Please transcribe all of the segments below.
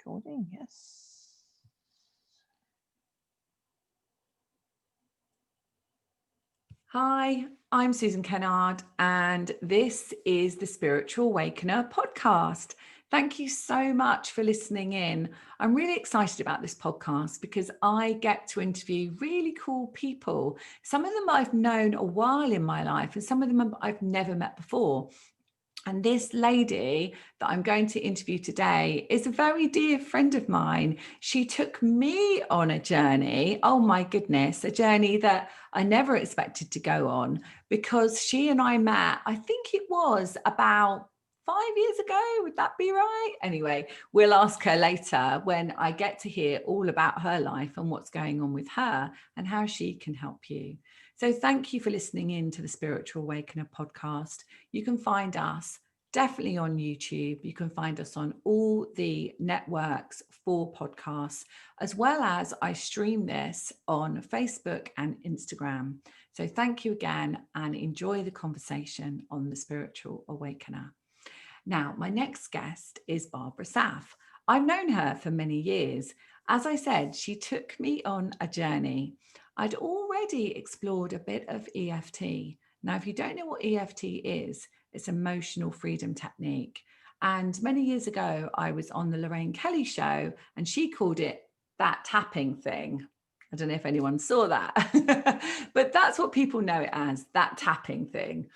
Recording, yes. Hi, I'm Susan Kennard, and this is the Spiritual Awakener Podcast. Thank you so much for listening in. I'm really excited about this podcast because I get to interview really cool people. Some of them I've known a while in my life, and some of them I've never met before. And this lady that I'm going to interview today is a very dear friend of mine. She took me on a journey. Oh my goodness, a journey that I never expected to go on, because she and I met, I think it was about 5 years ago. Would that be right? Anyway, we'll ask her later when I get to hear all about her life and what's going on with her and how she can help you. So thank you for listening in to the Spiritual Awakener podcast. You can find us definitely on YouTube. You can find us on all the networks for podcasts, as well as I stream this on Facebook and Instagram. So thank you again and enjoy the conversation on the Spiritual Awakener. Now, my next guest is Barbara Saph. I've known her for many years. As I said, she took me on a journey. I'd already explored a bit of EFT. Now, if you don't know what EFT is, it's emotional freedom technique. And many years ago, I was on the Lorraine Kelly show and she called it that tapping thing. I don't know if anyone saw that, but that's what people know it as, that tapping thing.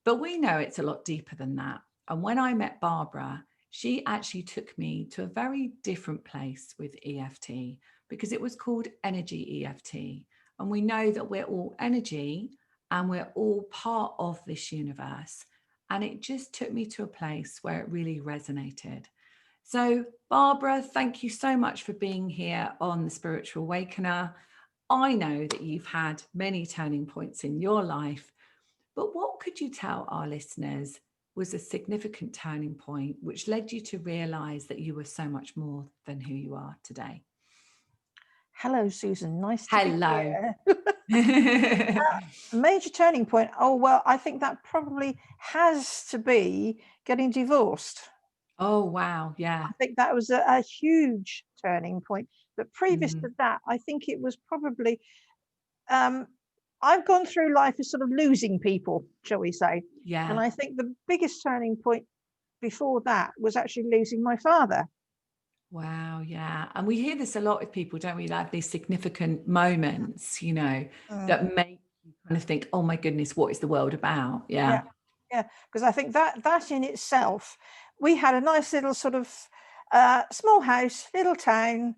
But we know it's a lot deeper than that. And when I met Barbara, she actually took me to a very different place with EFT, because it was called energy EFT. And we know that we're all energy and we're all part of this universe. And it just took me to a place where it really resonated. So, Barbara, thank you so much for being here on the Spiritual Awakener. I know that you've had many turning points in your life, but what could you tell our listeners was a significant turning point which led you to realize that you were so much more than who you are today? Hello, Susan. Nice to Hello. be here. Major turning point. Oh, well, I think that probably has to be getting divorced. Oh, wow. Yeah. I think that was a huge turning point. But previous to that, I think it was probably, I've gone through life as sort of losing people, shall we say. Yeah. And I think the biggest turning point before that was actually losing my father. Wow. Yeah. And we hear this a lot with people, don't we? Like these significant moments, that make you kind of think, oh my goodness, what is the world about? Yeah. Yeah. Because I think that in itself, we had a nice little sort of small house, little town,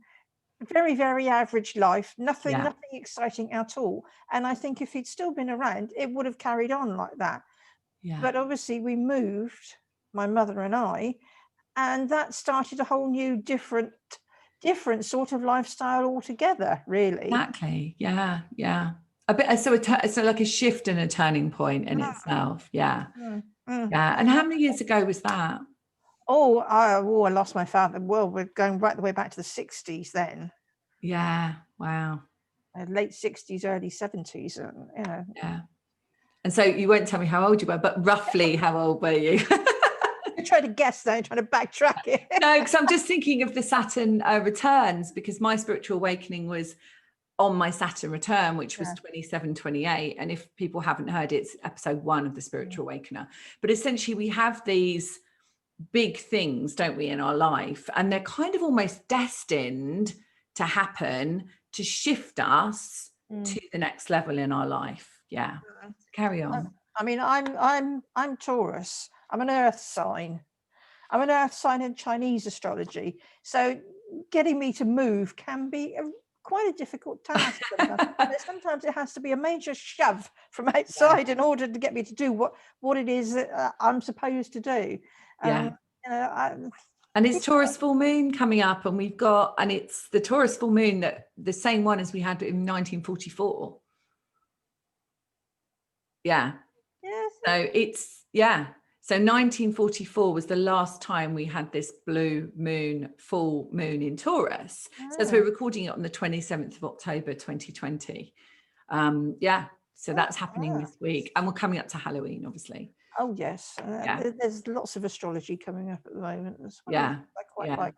very, very average life, nothing exciting at all. And I think if he'd still been around, it would have carried on like that. Yeah. But obviously we moved, my mother and I, and that started a whole new different sort of lifestyle altogether, really. Exactly. Yeah. Yeah. A bit. So like a shift and a turning point in itself. Yeah. Yeah. And how many years ago was that? I lost my father. Well, we're going right the way back to the 60s then. Yeah. Wow. Late 60s, early 70s. Yeah. And so you won't tell me how old you were, but roughly how old were you? You're trying to guess now, trying to backtrack it. No, because I'm just thinking of the Saturn returns, because my spiritual awakening was on my Saturn return, which was 27, 28. And if people haven't heard it, it's episode 1 of the Spiritual Awakener. But essentially we have these big things, don't we, in our life, and they're kind of almost destined to happen to shift us to the next level in our life. Yeah. Carry on. I mean, I'm Taurus. I'm an earth sign. I'm an earth sign in Chinese astrology. So getting me to move can be quite a difficult task. Sometimes it has to be a major shove from outside in order to get me to do what it is that I'm supposed to do. And it's Taurus full moon coming up, and it's the Taurus full moon, that the same one as we had in 1944. Yeah. Yes. So 1944 was the last time we had this blue moon, full moon in Taurus. So as we're recording it on the 27th of October, 2020. So that's happening this week. And we're coming up to Halloween, obviously. Oh, yes. There's lots of astrology coming up at the moment as well. Yeah. I quite like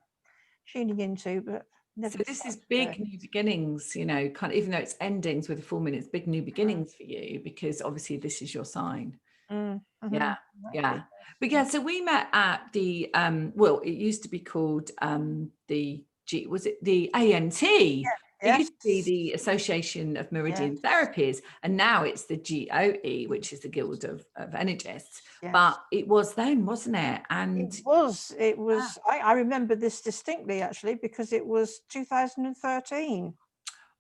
tuning into, but never. So this is big new beginnings, you know, kind of, even though it's endings with a full moon, it's big new beginnings for you, because obviously this is your sign. Mm-hmm. Yeah, yeah. But yeah, so we met at the well, it used to be called the was it the AMT? It Yes. used to be the Association of Meridian Therapies, and now it's the GOE, which is the Guild of Energists. Yes. But it was then, wasn't it? And it was I remember this distinctly, actually, because it was 2013.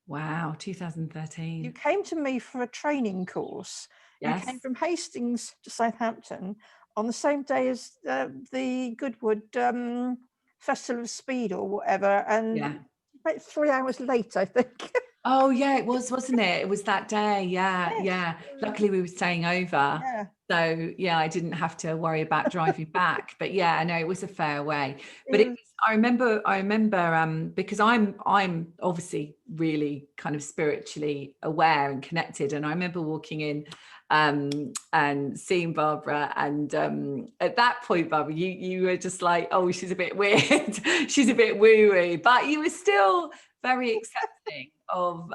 Wow, 2013. You came to me for a training course. Yes. You came from Hastings to Southampton on the same day as the Goodwood Festival of Speed or whatever, and about 3 hours late, I think. Oh yeah, it was, wasn't it? It was that day. Yeah. Luckily we were staying over. Yeah. So yeah, I didn't have to worry about driving back. But yeah, I know it was a fair way. But it was, I remember because I'm obviously really kind of spiritually aware and connected. And I remember walking in and seeing Barbara, and at that point, Barbara, you were just like, oh, she's a bit weird, she's a bit woo-woo, but you were still very accepting of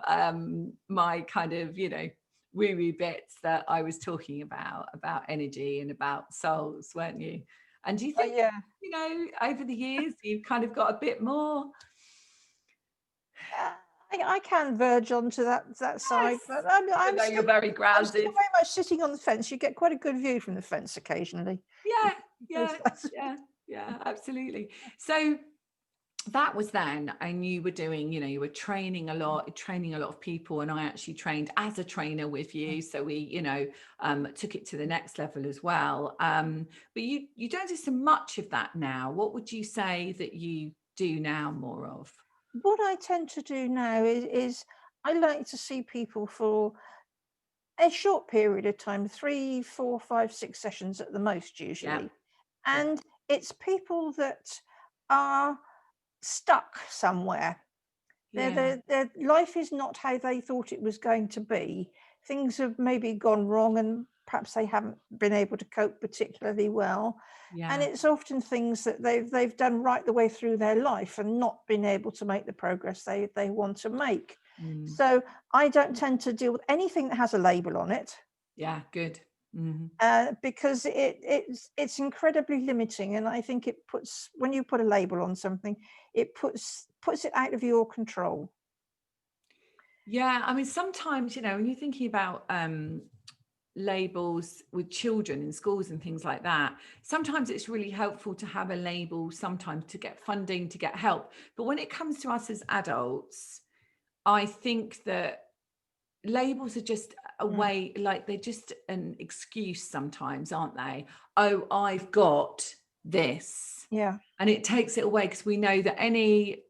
my kind of, you know, woo-woo bits that I was talking about energy and about souls, weren't you? And do you think, you know, over the years you've kind of got a bit more? I can verge onto that side, but I'm still, you're very grounded. I'm still very much sitting on the fence. You get quite a good view from the fence occasionally. Yeah, absolutely. So that was then, and you were doing, you know, you were training a lot of people, and I actually trained as a trainer with you, so we, you know, took it to the next level as well. But you don't do so much of that now. What would you say that you do now more of? What I tend to do now is I like to see people for a short period of time, 3, 4, 5, 6 sessions at the most, usually. And it's people that are stuck somewhere. Their life is not how they thought it was going to be. Things have maybe gone wrong, and perhaps they haven't been able to cope particularly well. And it's often things that they've done right the way through their life and not been able to make the progress they want to make. So I don't tend to deal with anything that has a label on it. Yeah, good. Because it's incredibly limiting, and I think it puts, when you put a label on something, it puts it out of your control. Yeah, I mean, sometimes, you know, when you're thinking about labels with children in schools and things like that, sometimes it's really helpful to have a label, sometimes to get funding, to get help. But when it comes to us as adults, I think that labels are just a way, like they're just an excuse sometimes, aren't they? Oh, I've got this. Yeah. And it takes it away, because we know that any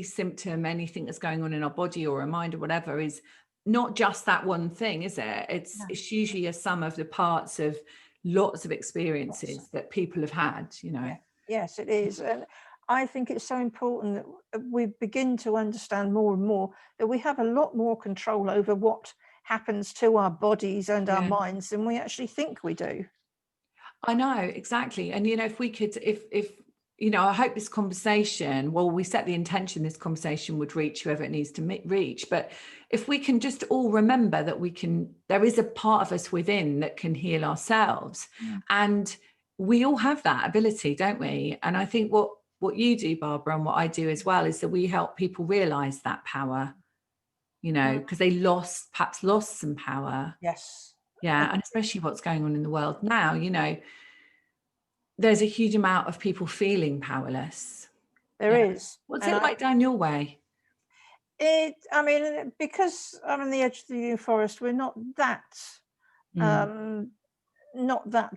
symptom, anything that's going on in our body or our mind or whatever, is not just that one thing, is it? It's usually a sum of the parts of lots of experiences that people have had, you know. Yes, it is. And I think it's so important that we begin to understand more and more that we have a lot more control over what happens to our bodies and our minds than we actually think we do. I know, exactly. And, you know, if we could, if you know, I hope this conversation, well, we set the intention this conversation would reach whoever it needs to reach. But if we can just all remember that there is a part of us within that can heal ourselves. And we all have that ability, don't we? And I think what you do, Barbara, and what I do as well, is that we help people realize that power, you know, because they perhaps lost some power. Yes. Yeah. And especially what's going on in the world now, you know, there's a huge amount of people feeling powerless. There is. What's it like down your way? I mean, because I'm on the edge of the New Forest, we're not that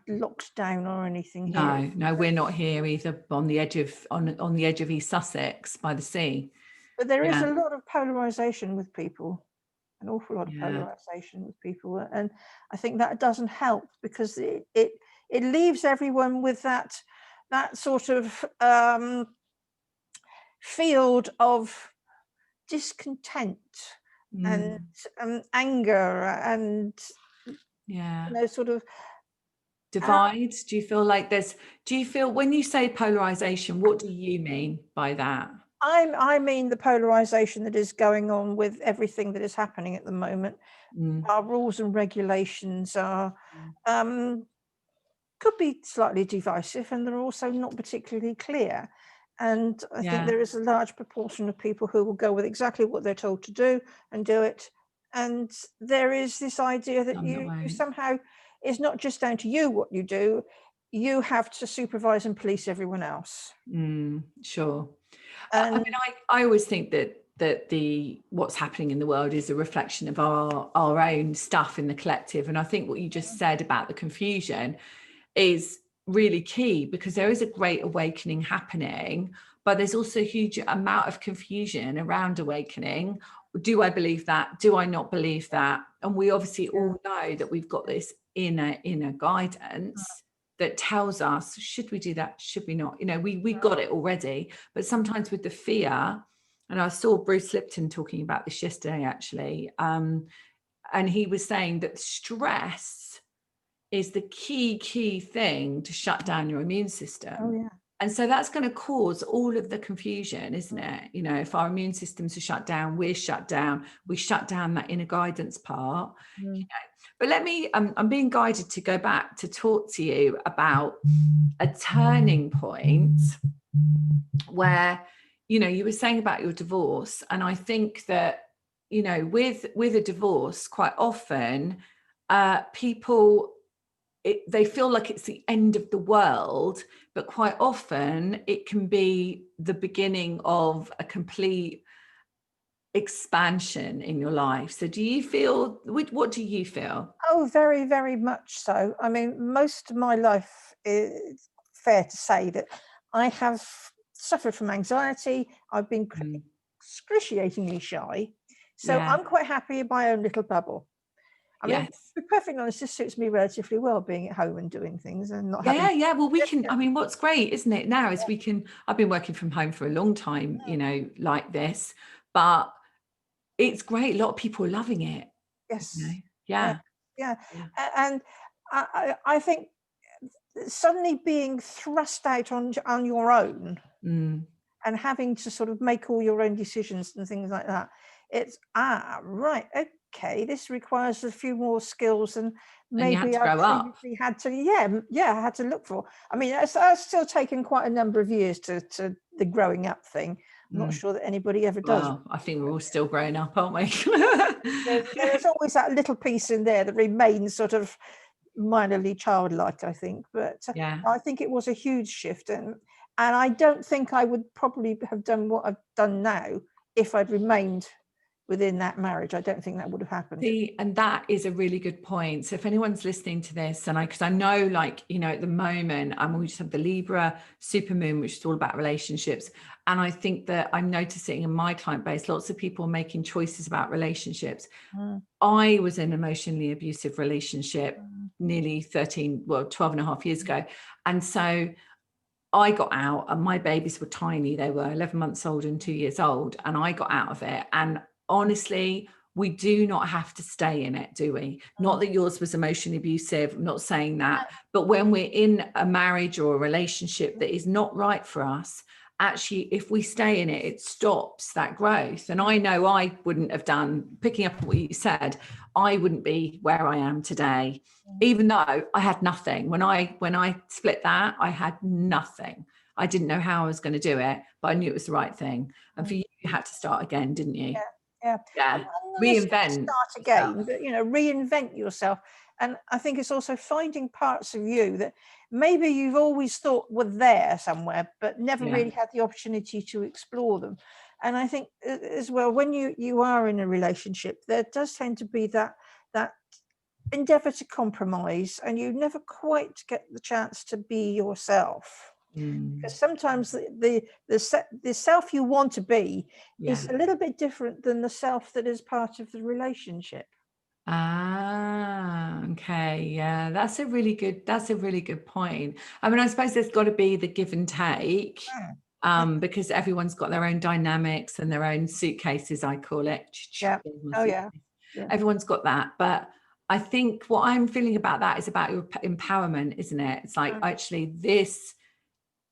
locked down or anything here. No, we're not here either, on the edge of East Sussex by the sea. But there is a lot of polarization with people, an awful lot of polarization with people, and I think that doesn't help, because it leaves everyone with that sort of field of discontent and anger and you know, sort of divide? Do you feel like when you say polarization, what do you mean by that? I mean the polarization that is going on with everything that is happening at the moment. Our rules and regulations are could be slightly divisive, and they're also not particularly clear. And I think there is a large proportion of people who will go with exactly what they're told to do and do it. And there is this idea that you somehow, it's not just down to you what you do, you have to supervise and police everyone else. Sure. And I mean, I always think that what's happening in the world is a reflection of our own stuff in the collective. And I think what you just said about the confusion is really key, because there is a great awakening happening, but there's also a huge amount of confusion around awakening. Do I believe that? Do I not believe that? And we obviously all know that we've got this inner guidance that tells us, should we do that? Should we not? You know, we got it already, but sometimes with the fear, and I saw Bruce Lipton talking about this yesterday, actually, and he was saying that stress is the key thing to shut down your immune system. And so that's going to cause all of the confusion, isn't it? You know, if our immune systems are shut down, we're shut down, we shut down that inner guidance part. You know. But let me, I'm being guided to go back to talk to you about a turning point where, you know, you were saying about your divorce. And I think that, you know, with a divorce, quite often people, they feel like it's the end of the world, but quite often it can be the beginning of a complete expansion in your life. So do you feel, what do you feel? Oh, very, very much so. I mean, most of my life, is fair to say that I have suffered from anxiety. I've been excruciatingly shy. So I'm quite happy in my own little bubble. I mean, to be perfectly honest, this suits me relatively well, being at home and doing things and not having... Well, we can, I mean, what's great, isn't it, now is we can, I've been working from home for a long time, you know, like this, but it's great. A lot of people are loving it. Yes. You know? Yeah. And I think suddenly being thrust out on your own and having to sort of make all your own decisions and things like that, it's right, okay, this requires a few more skills and maybe I previously had to I had to look for. I mean, it's still taken quite a number of years to the growing up thing. I'm not sure that anybody ever does. Well, I think we're all still growing up, aren't we? There's always that little piece in there that remains sort of minorly childlike, I think. But I think it was a huge shift, and I don't think I would probably have done what I've done now if I'd remained within that marriage. I don't think that would have happened. See, and that is a really good point. So if anyone's listening to this, and because I know, like, you know, at the moment, we just have the Libra supermoon, which is all about relationships. And I think that I'm noticing in my client base, lots of people are making choices about relationships. I was in an emotionally abusive relationship nearly 12 and a half years ago. And so I got out, and my babies were tiny. They were 11 months old and 2 years old. And I got out of it. And honestly, we do not have to stay in it, do we? Not that yours was emotionally abusive, I'm not saying that. But when we're in a marriage or a relationship that is not right for us, actually, if we stay in it, it stops that growth. And I know I wouldn't have done, picking up on what you said, I wouldn't be where I am today, even though I had nothing. When I split that, I had nothing. I didn't know how I was going to do it, but I knew it was the right thing. And for you, you had to start again, didn't you? Reinvent. Start again, but you know, reinvent yourself. And I think it's also finding parts of you that maybe you've always thought were there somewhere, but never really had the opportunity to explore them. And I think as well, when you are in a relationship, there does tend to be that endeavor to compromise, and you never quite get the chance to be yourself. Because sometimes the self you want to be is a little bit different than the self that is part of the relationship. Okay. Yeah, that's a really good point. I mean, I suppose there's got to be the give and take, because everyone's got their own dynamics and their own suitcases, I call it. Everyone's got that. But I think what I'm feeling about that is about your empowerment, isn't it? It's like, actually, this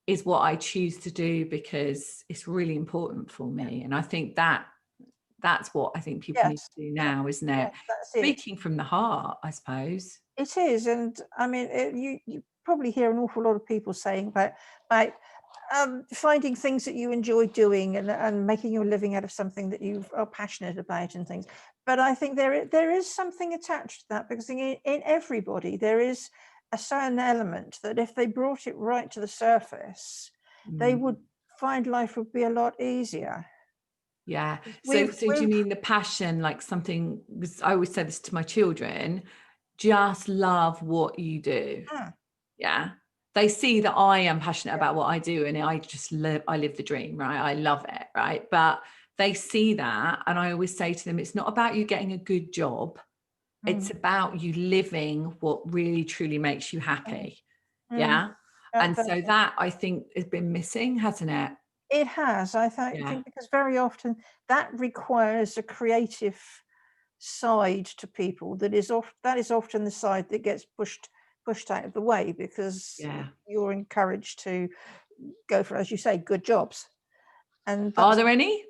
is what I choose to do because it's really important for me. And I think that's what I think people need Yes. to do now, isn't it? Yes, that's it. Speaking from the heart, I suppose. It is, and I mean, you probably hear an awful lot of people saying about finding things that you enjoy doing and making your living out of something that you are passionate about and things. But I think there is something attached to that, because in everybody there is a certain element that if they brought it right to the surface, they would find life would be a lot easier. Yeah. So do you mean the passion, like something, because I always say this to my children, just love what you do. Yeah. They see that I am passionate about what I do, and I live the dream, right? I love it, right? But they see that, and I always say to them, it's not about you getting a good job. It's about you living what really truly makes you happy. Yeah. And so that, I think, has been missing, hasn't it? It has. I think because very often that requires a creative side to people that is often the side that gets pushed out of the way, because you're encouraged to go for, as you say, good jobs. And are there any?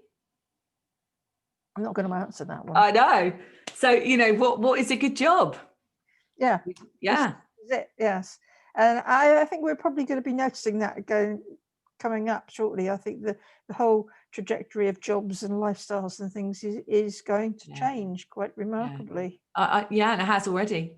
I'm not going to answer that one. I know. So, what is a good job? Yeah. Yeah. This is it. Yes. And I think we're probably going to be noticing that coming up shortly. I think the whole trajectory of jobs and lifestyles and things is going to change quite remarkably. And it has already.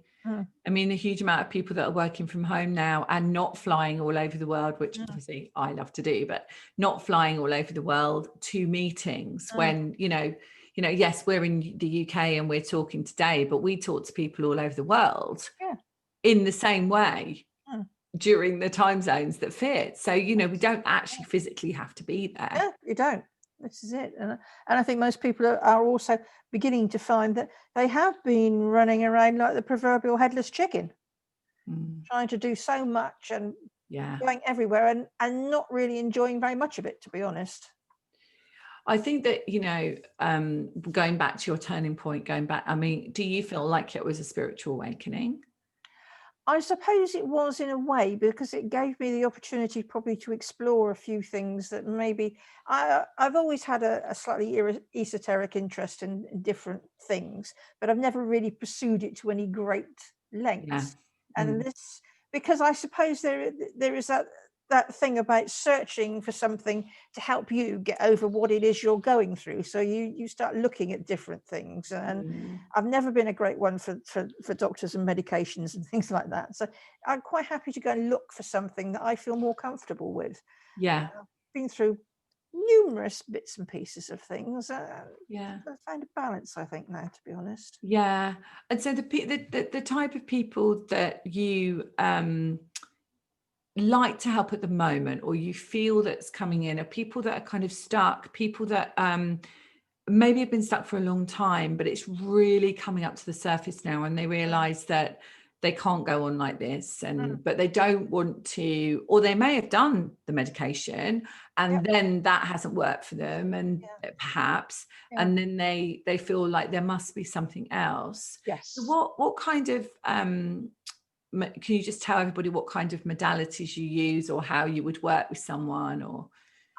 I mean, a huge amount of people that are working from home now and not flying all over the world, which obviously I love to do, but not flying all over the world to meetings when, yes, we're in the UK and we're talking today, but we talk to people all over the world in the same way during the time zones that fit. So, we don't actually physically have to be there. Yeah, you don't. This is it. And I think most people are also beginning to find that they have been running around like the proverbial headless chicken, trying to do so much and going everywhere and not really enjoying very much of it, to be honest. I think that, going back to your turning point, I mean, do you feel like it was a spiritual awakening? I suppose it was, in a way, because it gave me the opportunity probably to explore a few things that maybe I've always had a slightly esoteric interest in different things, but I've never really pursued it to any great lengths. And this, because I suppose there is that thing about searching for something to help you get over what it is you're going through. So you start looking at different things, and I've never been a great one for doctors and medications and things like that. So I'm quite happy to go and look for something that I feel more comfortable with. Yeah. I've been through numerous bits and pieces of things. I found a balance, I think, now, to be honest. Yeah. And so the type of people that you like to help at the moment, or you feel that's coming in, are people that are kind of stuck, people that maybe have been stuck for a long time, but it's really coming up to the surface now, and they realize that they can't go on like this, but they don't want to, or they may have done the medication and then that hasn't worked for them, and perhaps and then they feel like there must be something else. So what kind of can you just tell everybody what kind of modalities you use, or how you would work with someone? Or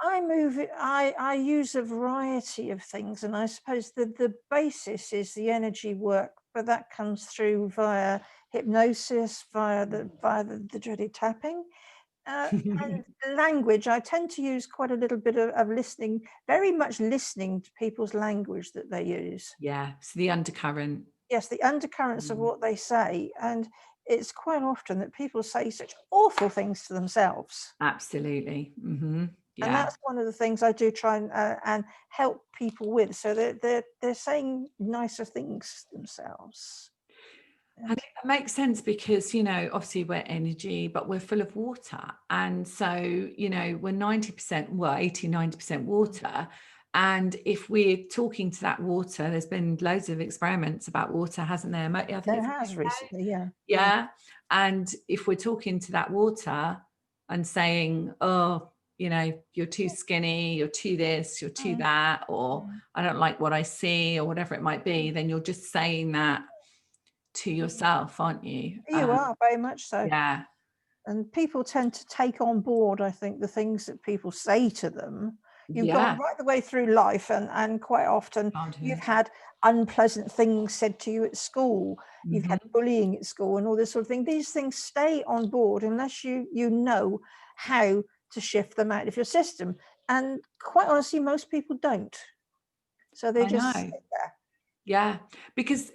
I use a variety of things, and I suppose the basis is the energy work, but that comes through via hypnosis, via the dreaded tapping, and language. I tend to use quite a little bit of listening, very much listening to people's language that they use. So the undercurrent. Yes, the undercurrents of what they say. And it's quite often that people say such awful things to themselves. Absolutely. And that's one of the things I do try and help people with. So they're saying nicer things themselves. And it makes sense because, obviously we're energy, but we're full of water. And so, we're 90%, 80-90% water. And if we're talking to that water, there's been loads of experiments about water, hasn't there? There has recently, yeah. And if we're talking to that water and saying, oh, you're too skinny, you're too this, you're too that, or I don't like what I see, or whatever it might be, then you're just saying that to yourself, aren't you? You are very much so. Yeah. And people tend to take on board, I think, the things that people say to them. You've Yeah. gone right the way through life, and quite often you've had unpleasant things said to you at school. You've had bullying at school and all this sort of thing. These things stay on board unless you know how to shift them out of your system. And quite honestly, most people don't. So they just sit there. Yeah, because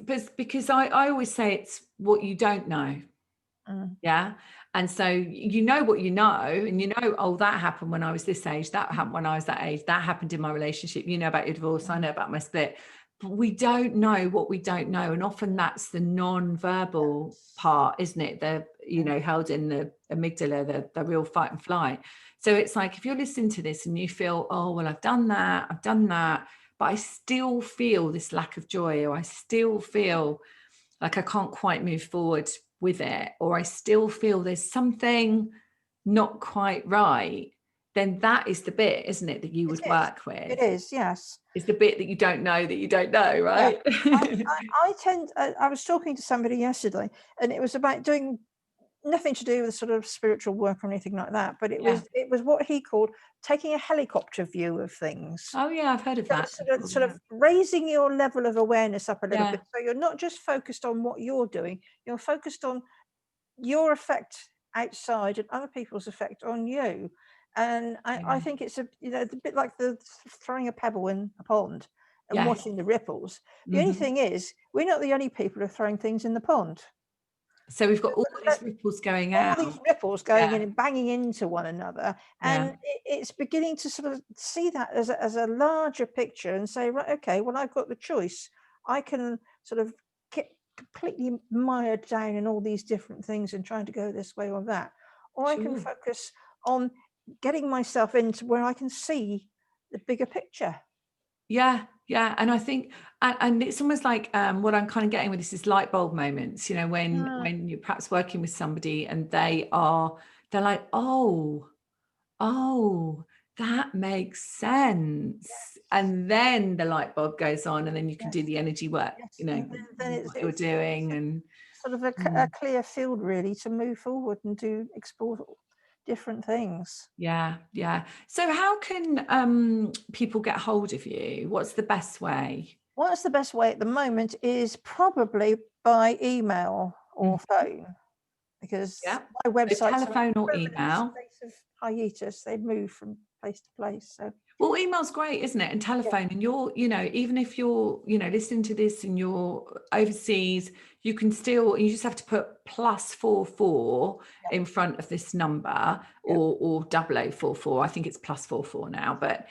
I always say it's what you don't know. Yeah. And so you know what you know, and you know, oh, that happened when I was this age, that happened when I was that age, that happened in my relationship, you know about your divorce, I know about my split. But we don't know what we don't know. And often that's the non-verbal part, isn't it? The, you know, held in the amygdala, the real fight and flight. So it's like, if you're listening to this and you feel, oh, well, I've done that, but I still feel this lack of joy, or I still feel like I can't quite move forward with it, or I still feel there's something not quite right, then that is the bit, isn't it, that you would work with? It is, yes. It's the bit that you don't know, right? Yeah. I was talking to somebody yesterday, and it was about doing nothing to do with sort of spiritual work or anything like that, but it was what he called taking a helicopter view of things. Oh yeah, I've heard of that. Sort of raising your level of awareness up a little bit, so you're not just focused on what you're doing, you're focused on your effect outside and other people's effect on you. And I think it's a bit like the throwing a pebble in a pond and watching the ripples. The only thing is, we're not the only people who are throwing things in the pond. So we've got all these ripples going out. All these ripples going in and banging into one another. And it's beginning to sort of see that as a larger picture and say, right, okay, well, I've got the choice. I can sort of get completely mired down in all these different things and trying to go this way or that. Or I can focus on getting myself into where I can see the bigger picture. Yeah. And I think, and it's almost like what I'm kind of getting with this is light bulb moments, you know, when you're perhaps working with somebody and they're like, oh, that makes sense. Yes. And then the light bulb goes on, and then you can do the energy work, you know, what you're doing, and sort of a clear field really to move forward and to explore different things. Yeah. So how can people get hold of you? What's the best way? What's the best way at the moment is probably by email or phone, because my website, so telephone or email. Hiatus, they move from place to place. So well, email's great, isn't it? And telephone, and you're, you know, even if you're, you know, listening to this and you're overseas, you can still, you just have to put +44 in front of this number, or 0044. I think it's +44 now, but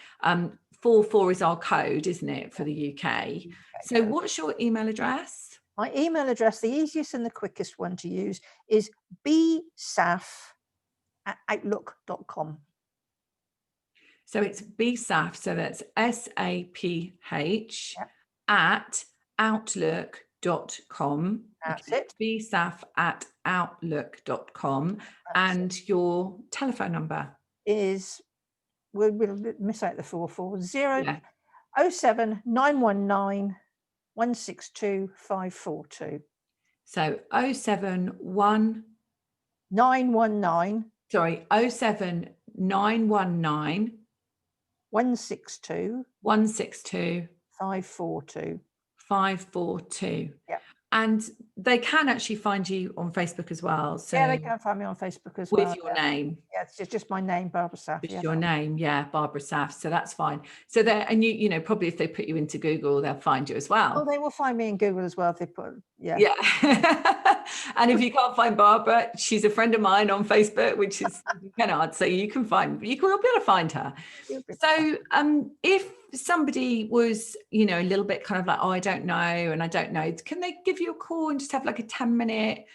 44 is our code, isn't it, for the UK? So what's your email address? My email address, the easiest and the quickest one to use, is bsaph@outlook.com. So it's bsaph, so that's SAPH at outlook.com. That's it. bsaph@outlook.com. And your telephone number is, we'll miss out the 440, 07 919 162 542. So 071 919. Sorry, 07 919 162 542. 542. Yeah. And they can actually find you on Facebook as well. So yeah, they can find me on Facebook as well. With your name. Yeah, it's just my name, Barbara Saph. It's your name, Barbara Saph. So that's fine. So there, and you know, probably if they put you into Google, they'll find you as well. Oh, they will find me in Google as well if they put, Yeah. And if you can't find Barbara, she's a friend of mine on Facebook, which is Kennard. So you will be able to find her. So if somebody was, you know, a little bit kind of like, oh, I don't know, and I don't know, can they give you a call and just have like a 10-minute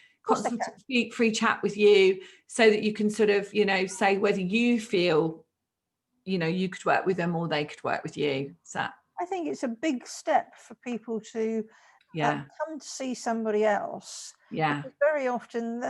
free chat with you, so that you can sort of, you know, say whether you feel, you know, you could work with them or they could work with you? So I think it's a big step for people to come to see somebody else. Yeah. Because very often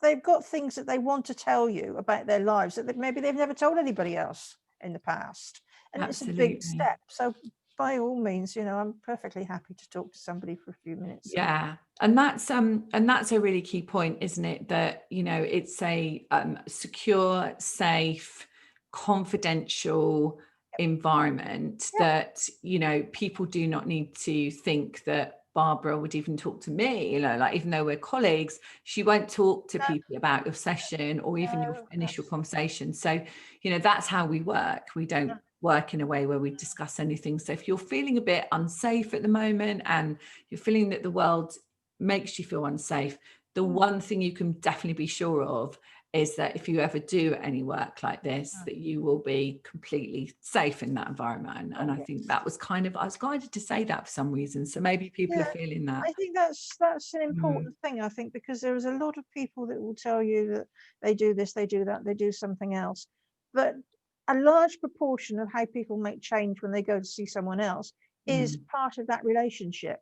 they've got things that they want to tell you about their lives that maybe they've never told anybody else in the past. And Absolutely. It's a big step. So by all means, I'm perfectly happy to talk to somebody for a few minutes. Yeah. And that's a really key point, isn't it? That, it's a secure, safe, confidential environment that, people do not need to think that Barbara would even talk to me, like, even though we're colleagues, she won't talk to people about your session or even your initial conversation. So, that's how we work. We don't work in a way where we discuss anything. So if you're feeling a bit unsafe at the moment and you're feeling that the world makes you feel unsafe, the one thing you can definitely be sure of is that if you ever do any work like this, that you will be completely safe in that environment. And I think that was I was guided to say that for some reason. So maybe people are feeling that. I think that's an important thing, I think, because there is a lot of people that will tell you that they do this, they do that, they do something else. But a large proportion of how people make change when they go to see someone else is part of that relationship.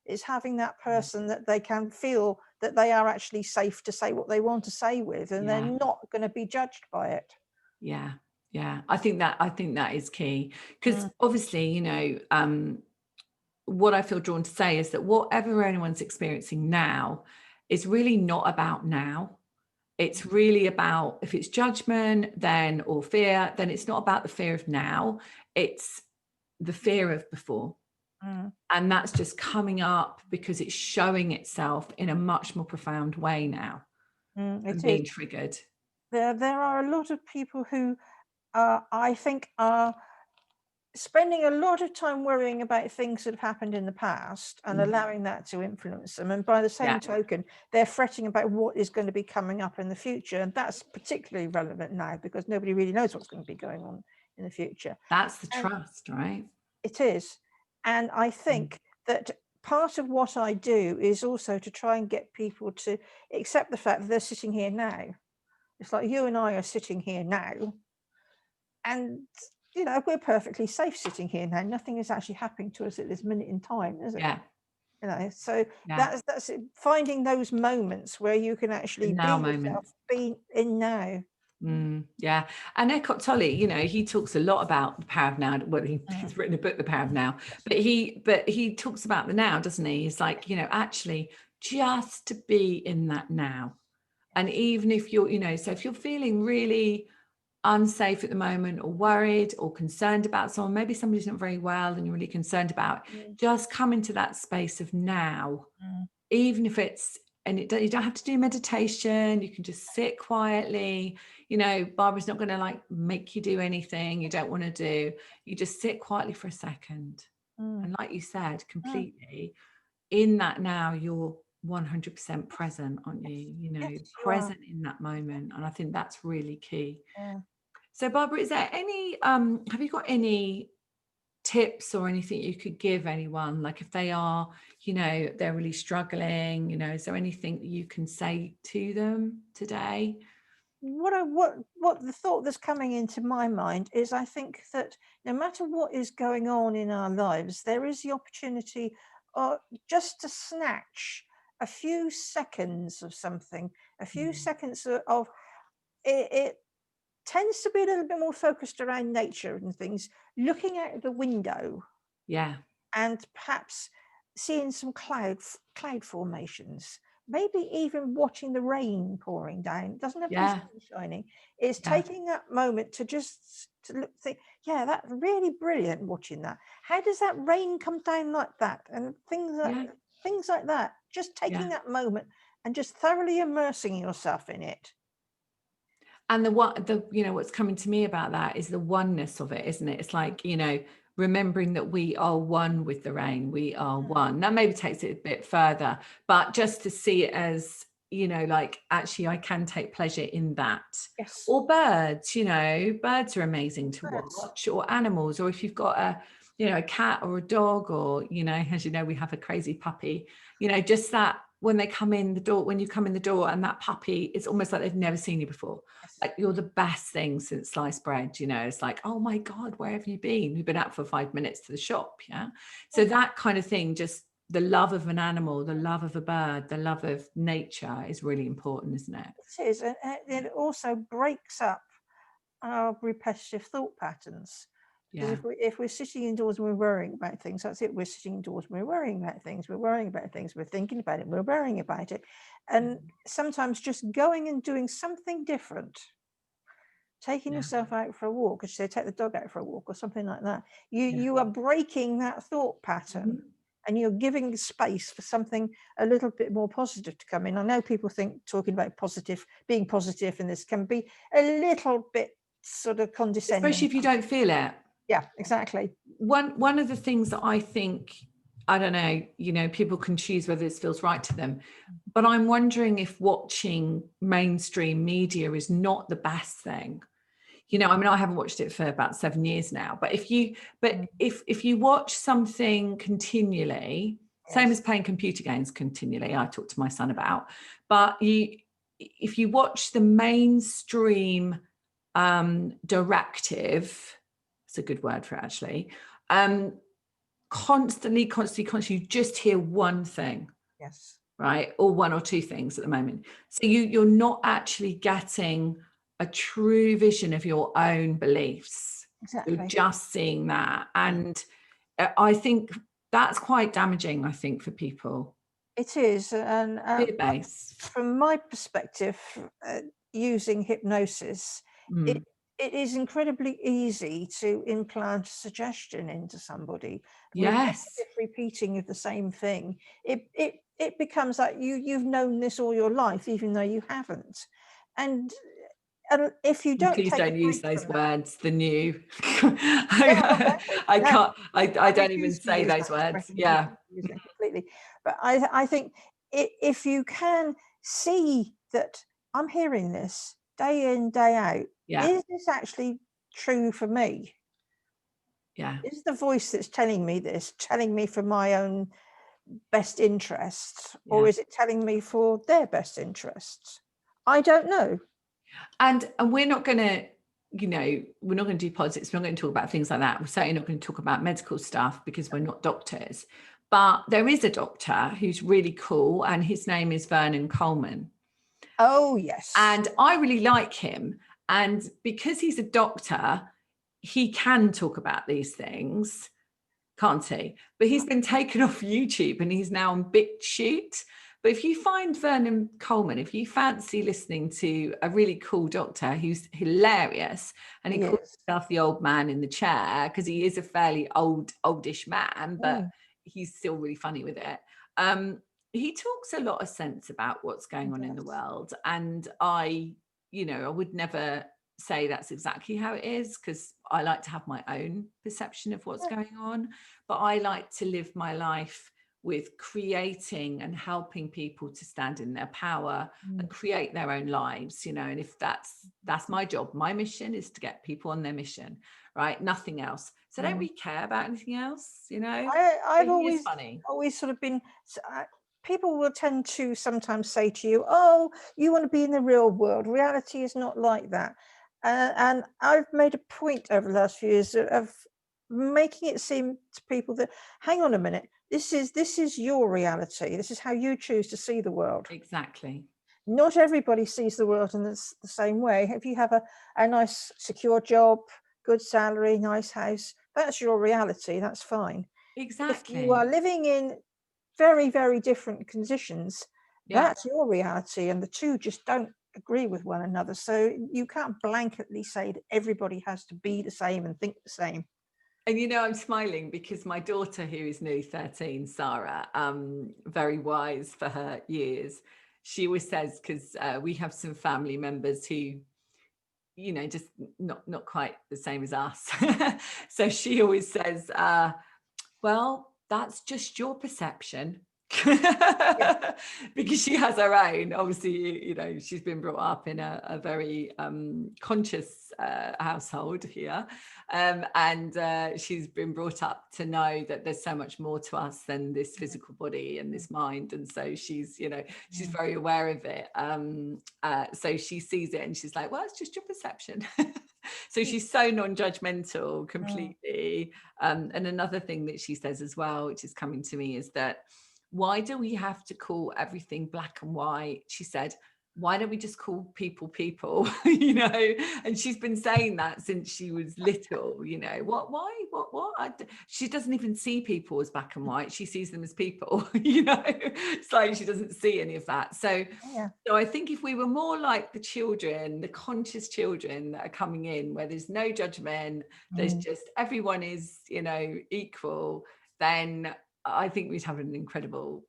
Is having that person that they can feel that they are actually safe to say what they want to say with, and they're not going to be judged by it. Yeah. I think that is key, because obviously, what I feel drawn to say is that whatever anyone's experiencing now is really not about now. It's really about, if it's judgment then or fear, then it's not about the fear of now, it's the fear of before. And that's just coming up because it's showing itself in a much more profound way now and being triggered. There are a lot of people who I think are spending a lot of time worrying about things that have happened in the past and allowing that to influence them. And by the same token, they're fretting about what is going to be coming up in the future. And that's particularly relevant now because nobody really knows what's going to be going on in the future. That's the trust, right? It is. And I think that part of what I do is also to try and get people to accept the fact that they're sitting here now. It's like you and I are sitting here now. And, we're perfectly safe sitting here now. Nothing is actually happening to us at this minute in time, is it? Yeah. So that's it. Finding those moments where you can actually be yourself, be in now. Yeah. And Eckhart Tolle, he talks a lot about the power of now. Well, he's written a book, The Power of Now, but he talks about the now, doesn't he? It's like, actually just to be in that now. And even if you're, so if you're feeling really unsafe at the moment or worried or concerned about someone, maybe somebody's not very well and you're really concerned about, just come into that space of now, even if it's, and you don't have to do meditation, you can just sit quietly. Barbara's not going to make you do anything you don't want to do. You just sit quietly for a second. And like you said, completely in that now, you're 100% present, aren't you? Yes, present in that moment. And I think that's really key. Yeah. So Barbara, is there any, have you got any tips or anything you could give anyone, like if they are, they're really struggling, is there anything that you can say to them today? What the thought that's coming into my mind is I think that no matter what is going on in our lives, there is the opportunity just to snatch a few seconds of something, a few seconds of it. It tends to be a little bit more focused around nature and things, looking out the window and perhaps seeing some cloud formations, maybe even watching the rain pouring down. It doesn't have to be sun shining. It's taking that moment to just think, that's really brilliant watching that. How does that rain come down like that? And things like that. Just taking that moment and just thoroughly immersing yourself in it. And what's coming to me about that is the oneness of it, isn't it? It's like, remembering that we are one with the rain, we are one. That maybe takes it a bit further, but just to see it as, actually I can take pleasure in that. Yes. Or birds, birds are amazing to watch, or animals, or if you've got a cat or a dog, or, as you know, we have a crazy puppy, just that when they come in the door, when you come in the door and that puppy, it's almost like they've never seen you before. Like you're the best thing since sliced bread, it's like, oh my God, where have you been? We've been out for 5 minutes to the shop. So that kind of thing, just the love of an animal, the love of a bird, the love of nature is really important, isn't it? It is. And it also breaks up our repetitive thought patterns. Because if we're sitting indoors and we're worrying about things, that's it. We're sitting indoors and we're worrying about things. We're worrying about things. We're thinking about it. We're worrying about it. And sometimes just going and doing something different, taking yourself out for a walk, as you say, take the dog out for a walk or something like that. You are breaking that thought pattern. And you're giving space for something a little bit more positive to come in. I know people think talking about being positive in this can be a little bit sort of condescending. Especially if you don't feel it. Yeah, exactly. One of the things that I think, I don't know, people can choose whether this feels right to them, but I'm wondering if watching mainstream media is not the best thing. I haven't watched it for about 7 years now, but if you watch something continually, same as playing computer games continually, I talk to my son about, but if you watch the mainstream directive, it's a good word for it actually, constantly, you just hear one thing. Yes. Right? Or one or two things at the moment. So you're not actually getting a true vision of your own beliefs. Exactly. You're just seeing that. And I think that's quite damaging, I think, for people. It is. And Fear-based. from my perspective, using hypnosis, it is incredibly easy to implant a suggestion into somebody. Yes. With repeating of the same thing. It becomes like you've known this all your life, even though you haven't. And if you don't, please don't use those words. The new. I don't even say those words. Yeah, completely. But I think if you can see that I'm hearing this day in, day out, is this actually true for me? Yeah. Is the voice that's telling me this telling me for my own best interests, or is it telling me for their best interests? I don't know. And we're not going to, we're not going to do politics. We're not going to talk about things like that. We're certainly not going to talk about medical stuff because we're not doctors. But there is a doctor who's really cool, and his name is Vernon Coleman. Oh, yes. And I really like him. And because he's a doctor, he can talk about these things, can't he? But he's been taken off YouTube and he's now on BitChute. But if you find Vernon Coleman, if you fancy listening to a really cool doctor who's hilarious, and he calls himself the old man in the chair because he is a fairly oldish man, but he's still really funny with it. He talks a lot of sense about what's going on in the world. And I would never say that's exactly how it is, because I like to have my own perception of what's going on, but I like to live my life with creating and helping people to stand in their power and create their own lives, and if that's my job. My mission is to get people on their mission, right? Nothing else. So I don't really care about anything else, I've always sort of been, people will tend to sometimes say to you, oh, you want to be in the real world. Reality is not like that. And I've made a point over the last few years of making it seem to people that, hang on a minute, this is your reality. This is how you choose to see the world. Exactly. Not everybody sees the world in the same way. If you have a nice, secure job, good salary, nice house, that's your reality. That's fine. Exactly. If you are living in very, very different conditions, that's your reality, and the two just don't agree with one another. So you can't blanketly say that everybody has to be the same and think the same. And I'm smiling because my daughter, who is nearly 13, Sarah, very wise for her years, she always says, because we have some family members who, just not quite the same as us. So she always says, well, that's just your perception. Because she has her own, obviously, she's been brought up in a very conscious household here, and she's been brought up to know that there's so much more to us than this physical body and this mind, and so she's she's very aware of it, so she sees it and she's like, well, it's just your perception. So she's so non-judgmental completely. And another thing that she says as well, which is coming to me, is that, why do we have to call everything black and white? She said, why don't we just call people, you know? And she's been saying that since she was little, you know, she doesn't even see people as black and white. She sees them as people, you know, it's like she doesn't see any of that. So, Yeah. so I think if we were more like the children, the conscious children that are coming in, where there's no judgment, there's just everyone is, you know, equal, then I think we'd have an incredible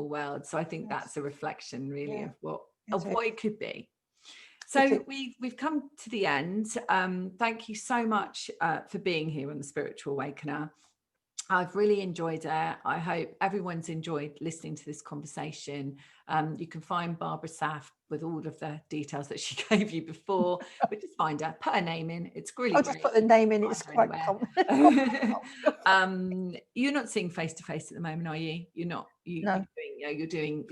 world. So I think that's a reflection really of what it could be. So we've come to the end. Thank you so much for being here on the Spiritual Awakener. I've really enjoyed it. I hope everyone's enjoyed listening to this conversation. You can find Barbara Saph with all of the details that she gave you before, but just find her, put her name in. It's really I'll just put the name in. It's quite You're not seeing face to face at the moment, are you? You're not. No. You're doing.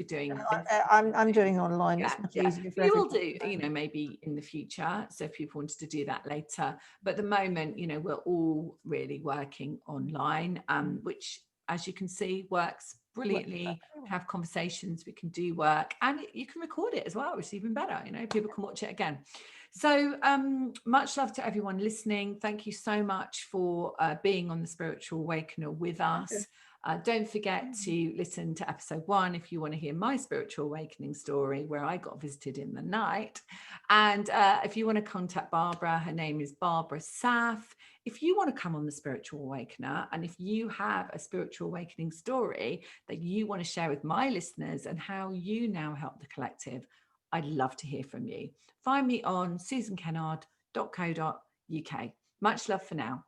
I'm doing online. It's much easier for you will everybody. do, you know, maybe in the future. So if people wanted to do that later, but at the moment, you know, we're all really working online, which, as you can see, works brilliantly. Have conversations, we can do work, and you can record it as well, which is even better. You know, people can watch it again. So much love to everyone listening. Thank you so much for being on the Spiritual Awakener with us. Don't forget to listen to episode 1 if you want to hear my spiritual awakening story, where I got visited in the night. And if you want to contact Barbara, her name is Barbara Saph. If you want to come on the Spiritual Awakener, and if you have a spiritual awakening story that you want to share with my listeners and how you now help the collective, I'd love to hear from you. Find me on susankennard.co.uk. Much love for now.